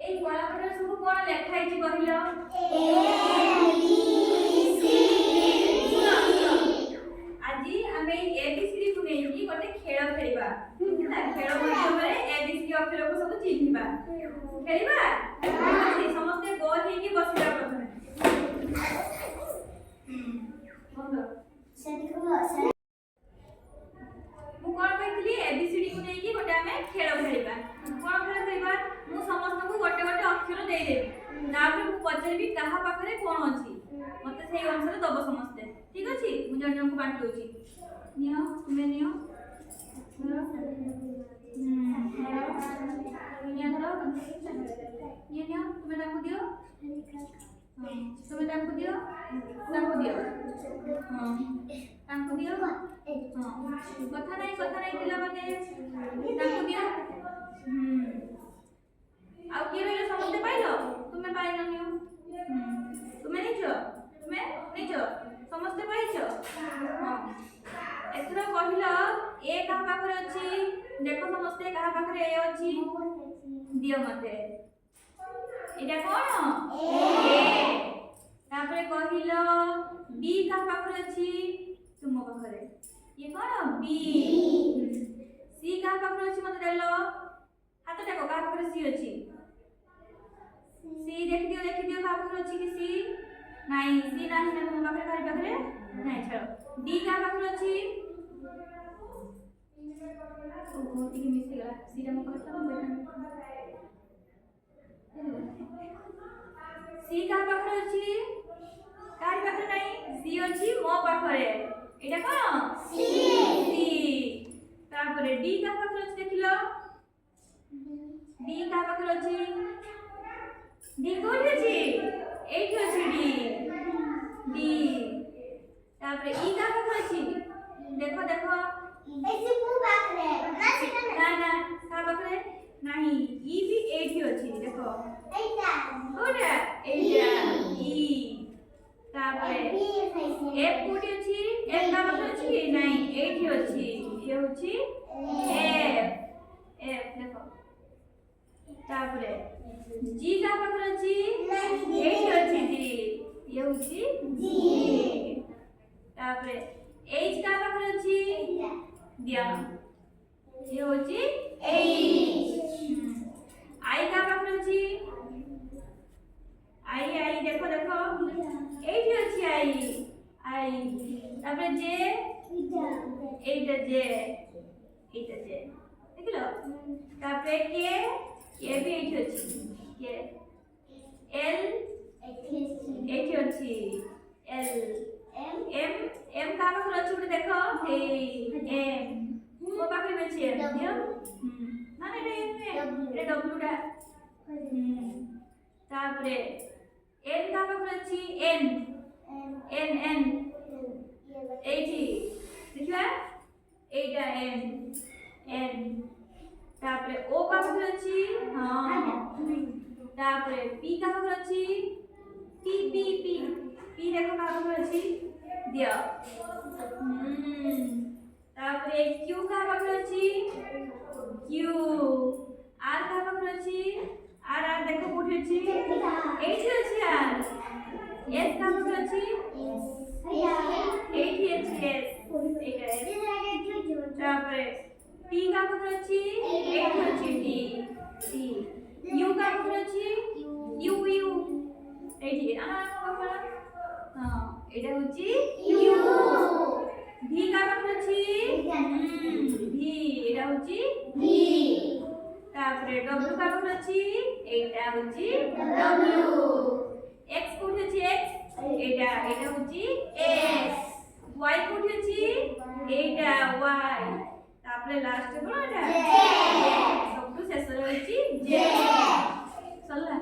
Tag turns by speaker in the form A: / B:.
A: এই কলাপটাରେ ସବୁ কোন লেখা ହେଇଛି କହିଲ? আজি ଆମେ ABCD କୁ ନେଇକି ଗୋଟେ ଖେଳ ଖେଳିବା। ଖେଳ ମାଧ୍ୟମରେ ABCD ଅକ୍ଷରକୁ ସବୁ ଚିହ୍ନିବା। ଖେଳିବା? ସମସ୍ତେ ଗୋଲ ହେଇକି ବସିବା ପ୍ରଥମେ। ମୁଁ କଣ କହିଥିଲି ABCD କୁ ନେଇକି ଗୋଟେ ଆମେ ଖେଳ ଖେଳିବା। କଣ ଖେଳ ଖେଳିବା? ମୁଁ ସମସ୍ତଙ୍କୁ ଗୋଟେ ଗୋଟେ ଅକ୍ଷର ଦେଇଦେବି। ତାପରେ ମୁଁ ପଚାରିବି କାହା ପାଖରେ କଣ ଅଛି। ମତେ ସେଇ ଅନୁସାରେ ଦବ ସମସ୍ତେ। ठीक ଅଛି? ମୁଁ ଜଣ ଜଣକୁ ବାଣ୍ଟି ଦଉଛି। ନିଅ ତୁମେ ନିଅ। ନିଅ ତୁମେ ତାଙ୍କୁ ଦିଅ। ତୁମେ ତାଙ୍କୁ ଦିଅ। ତାଙ୍କୁ ଦିଅ। ତାଙ୍କୁ ଦିଅ। କଥା ନାହିଁ ପିଲାମାନେ ତାଙ୍କୁ ଦିଅ। ଆଉ କିଏ ରହିଲ? ସମସ୍ତେ ପାଇଲ? ତୁମେ ପାଇଲ ନିଅ। ତୁମେ ନେଇଛ? ତୁମେ ନେଇଛ? ସମସ୍ତେ ପାଇଛ? ଏଥର କହିଲ ଏ କାହା ପାଖରେ ଅଛି? ଦେଖ ସମସ୍ତେ କାହା ପାଖରେ ଏ ଅଛି? ଦିଅ ମତେ। ଏଟା କଣ? ଏ। ତାପରେ କହିଲ ବি କାହା ପାଖରେ ଅଛି? ତୁମ ପାଖରେ। ये कौन? बी। सी कहाँ पाखरे अछि मते देलो? हाथ देखो कहाँ पाखरे सी अछि? सी देख दियो कहाँ पाखरे अछि कि सी? नहीं सी नाही ना तुम पाखरे खाली पाखरे नहीं छाड़ो। डी कहाँ पाखरे अछि? ओहो ठीक मिस गला। सी रा मो कहता सी कहाँ पाखरे अछि? काहे पाखरे नहीं? सी अछि मो पाखरे। एटा कोन? सी। सी। तारपरे डी का पाखरे अछि देखिलो? डी का पाखरे अछि? डी कोठी अछि? एठी अछि डी। डी। तारपरे ई का पाखरे अछि? देखो देखो। एसी पु पाखरे। ना सेटा ना ना का पाखरे? नाही ई भी एठी अछि देखो। एटा। कोठा? एटा ई। तारपरे एफ कोठी अछि? एफ का पाखरे अछि? नाही एठी अछि। ये होछि एफ। एफ देखो। तारपरे जी का पाखरे अछि? एठी अछि जी। ये होछि जी। तारपरे एच का पाखरे अछि? दिया। ये होछि एच। आई का पाखरे अछि? आई आई देखो देखो। एठी अछि आई। आई। तारपरे जे एटा जे। एटा जे। देखिलो? तारपरे के भी एठी अछि। के एल एठी अछि। एल एम एम का पाखरे अछि उठे देखो? ए एम मो पाखरे अछि एम दियो। ना ना एटा डब्ल्यू टा। तारपरे एन का पाखरे अछि? एन एन एन एठी देखिबा? एटा एन एन। तारपरे ओ का पाखरे अछि? हां। तारपरे पी का पाखरे अछि? पी पी पी पी देखो का पाखरे अछि? दिया। तारपरे क्यू का पाखरे अछि? क्यू। आर का पाखरे अछि? आर आर देखो कोठी अछि? एठी अछि आर। एस का पाखरे अछि? एठी अछि एस। एटा एस। तारपरे टी का पाखरे अछि? एठी अछि टी। टी। यू का पाखरे अछि? You you. एठी आ पाखरे। हां एटा होछि यू। भी का पाखरे अछि? भी एटा होछि भी। तारपरे डब्ल्यू का पाखरे अछि? एटा होछि डब्ल्यू। एक्स कोठी अछि एक्स? एटा होछि एक्स। वाई कोठी अछि? Iota y. तापरे लास्ट कोन एटा? जे। सबटु शेष होछि जे। सरला।